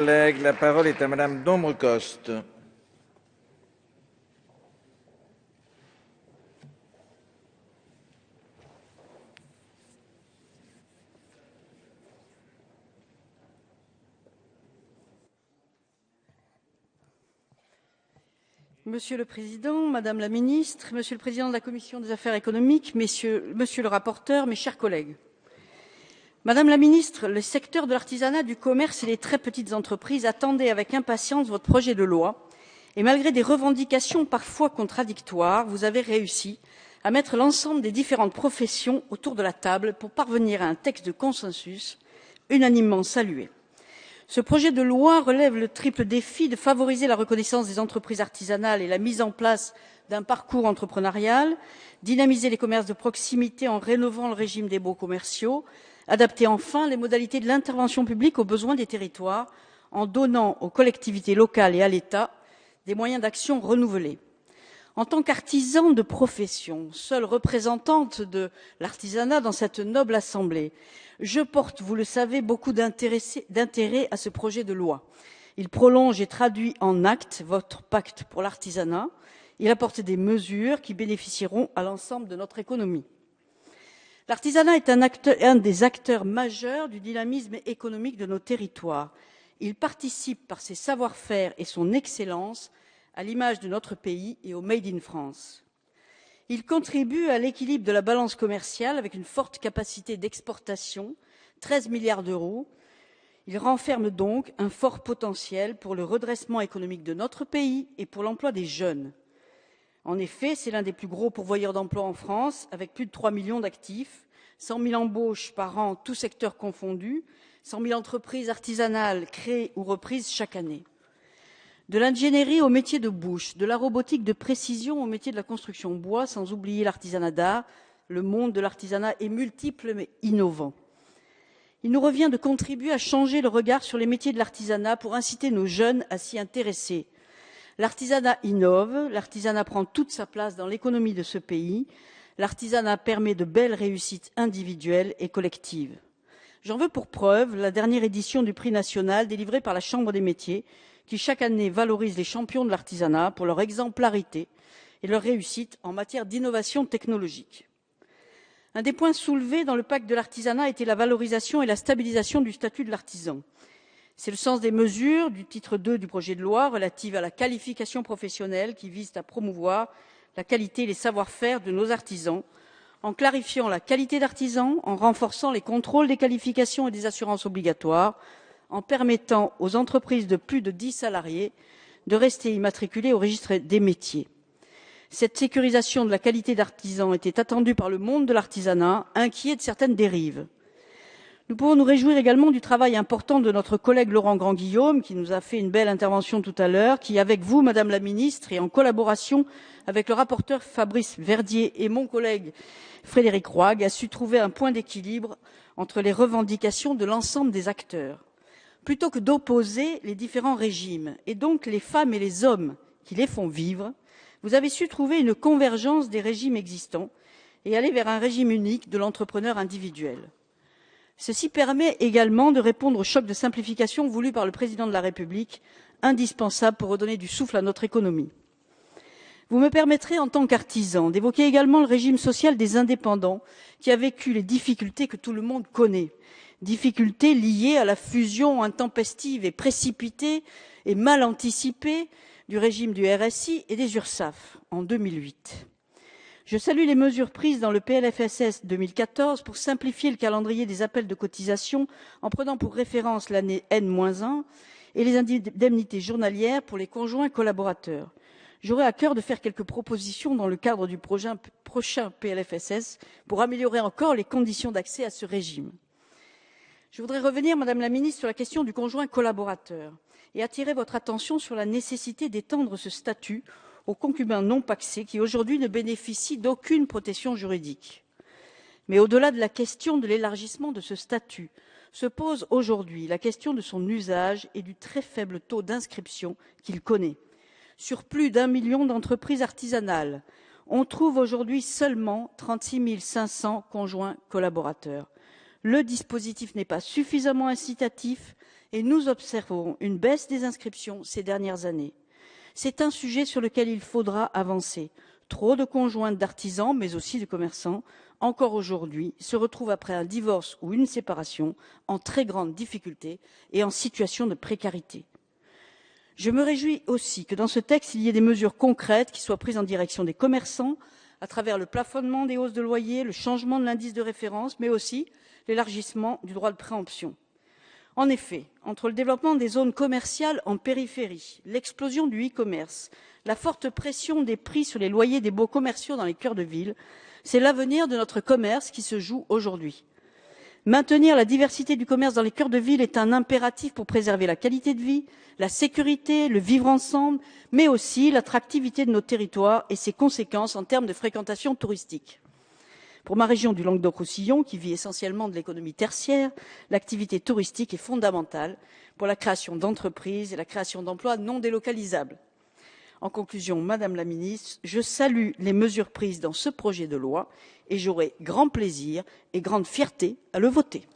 Collègues, la parole est à Madame Domre-Coste. Monsieur le Président, Madame la Ministre, Monsieur le Président de la Commission des affaires économiques, Monsieur le rapporteur, mes chers collègues. Madame la Ministre, le secteur de l'artisanat, du commerce et les très petites entreprises attendaient avec impatience votre projet de loi et malgré des revendications parfois contradictoires, vous avez réussi à mettre l'ensemble des différentes professions autour de la table pour parvenir à un texte de consensus unanimement salué. Ce projet de loi relève le triple défi de favoriser la reconnaissance des entreprises artisanales et la mise en place d'un parcours entrepreneurial, dynamiser les commerces de proximité en rénovant le régime des baux commerciaux, adapter enfin les modalités de l'intervention publique aux besoins des territoires en donnant aux collectivités locales et à l'État des moyens d'action renouvelés. En tant qu'artisan de profession, seule représentante de l'artisanat dans cette noble assemblée, je porte, vous le savez, beaucoup d'intérêt à ce projet de loi. Il prolonge et traduit en actes votre pacte pour l'artisanat. Il apporte des mesures qui bénéficieront à l'ensemble de notre économie. L'artisanat est un des acteurs majeurs du dynamisme économique de nos territoires. Il participe par ses savoir-faire et son excellence à l'image de notre pays et au Made in France. Il contribue à l'équilibre de la balance commerciale avec une forte capacité d'exportation, 13 milliards d'euros. Il renferme donc un fort potentiel pour le redressement économique de notre pays et pour l'emploi des jeunes. En effet, c'est l'un des plus gros pourvoyeurs d'emplois en France, avec plus de 3 millions d'actifs, 100 000 embauches par an, tous secteurs confondus, 100 000 entreprises artisanales créées ou reprises chaque année. De l'ingénierie au métier de bouche, de la robotique de précision au métier de la construction bois, sans oublier l'artisanat d'art, le monde de l'artisanat est multiple mais innovant. Il nous revient de contribuer à changer le regard sur les métiers de l'artisanat pour inciter nos jeunes à s'y intéresser. L'artisanat innove, l'artisanat prend toute sa place dans l'économie de ce pays, l'artisanat permet de belles réussites individuelles et collectives. J'en veux pour preuve la dernière édition du prix national délivré par la Chambre des métiers, qui chaque année valorise les champions de l'artisanat pour leur exemplarité et leur réussite en matière d'innovation technologique. Un des points soulevés dans le pacte de l'artisanat était la valorisation et la stabilisation du statut de l'artisan. C'est le sens des mesures du titre 2 du projet de loi relative à la qualification professionnelle qui visent à promouvoir la qualité et les savoir-faire de nos artisans, en clarifiant la qualité d'artisan, en renforçant les contrôles des qualifications et des assurances obligatoires, en permettant aux entreprises de plus de 10 salariés de rester immatriculées au registre des métiers. Cette sécurisation de la qualité d'artisan était attendue par le monde de l'artisanat, inquiet de certaines dérives. Nous pouvons nous réjouir également du travail important de notre collègue Laurent Grand-Guillaume, qui nous a fait une belle intervention tout à l'heure, qui, avec vous, Madame la Ministre, et en collaboration avec le rapporteur Fabrice Verdier et mon collègue Frédéric Roig, a su trouver un point d'équilibre entre les revendications de l'ensemble des acteurs. Plutôt que d'opposer les différents régimes, et donc les femmes et les hommes qui les font vivre, vous avez su trouver une convergence des régimes existants et aller vers un régime unique de l'entrepreneur individuel. Ceci permet également de répondre au choc de simplification voulu par le président de la République, indispensable pour redonner du souffle à notre économie. Vous me permettrez, en tant qu'artisan, d'évoquer également le régime social des indépendants qui a vécu les difficultés que tout le monde connaît. Difficultés liées à la fusion intempestive et précipitée et mal anticipée du régime du RSI et des URSSAF en 2008. Je salue les mesures prises dans le PLFSS 2014 pour simplifier le calendrier des appels de cotisation en prenant pour référence l'année N-1 et les indemnités journalières pour les conjoints collaborateurs. J'aurai à cœur de faire quelques propositions dans le cadre du prochain PLFSS pour améliorer encore les conditions d'accès à ce régime. Je voudrais revenir, Madame la Ministre, sur la question du conjoint collaborateur et attirer votre attention sur la nécessité d'étendre ce statut aux concubins non pacsés qui aujourd'hui ne bénéficient d'aucune protection juridique. Mais au-delà de la question de l'élargissement de ce statut, se pose aujourd'hui la question de son usage et du très faible taux d'inscription qu'il connaît. Sur plus d'1 million d'entreprises artisanales, on trouve aujourd'hui seulement 36 500 conjoints collaborateurs. Le dispositif n'est pas suffisamment incitatif et nous observons une baisse des inscriptions ces dernières années. C'est un sujet sur lequel il faudra avancer. Trop de conjointes d'artisans, mais aussi de commerçants, encore aujourd'hui, se retrouvent après un divorce ou une séparation en très grande difficulté et en situation de précarité. Je me réjouis aussi que dans ce texte, il y ait des mesures concrètes qui soient prises en direction des commerçants à travers le plafonnement des hausses de loyer, le changement de l'indice de référence, mais aussi l'élargissement du droit de préemption. En effet, entre le développement des zones commerciales en périphérie, l'explosion du e-commerce, la forte pression des prix sur les loyers des baux commerciaux dans les cœurs de ville, c'est l'avenir de notre commerce qui se joue aujourd'hui. Maintenir la diversité du commerce dans les cœurs de ville est un impératif pour préserver la qualité de vie, la sécurité, le vivre ensemble, mais aussi l'attractivité de nos territoires et ses conséquences en termes de fréquentation touristique. Pour ma région du Languedoc-Roussillon, qui vit essentiellement de l'économie tertiaire, l'activité touristique est fondamentale pour la création d'entreprises et la création d'emplois non délocalisables. En conclusion, Madame la Ministre, je salue les mesures prises dans ce projet de loi et j'aurai grand plaisir et grande fierté à le voter.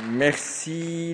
Merci.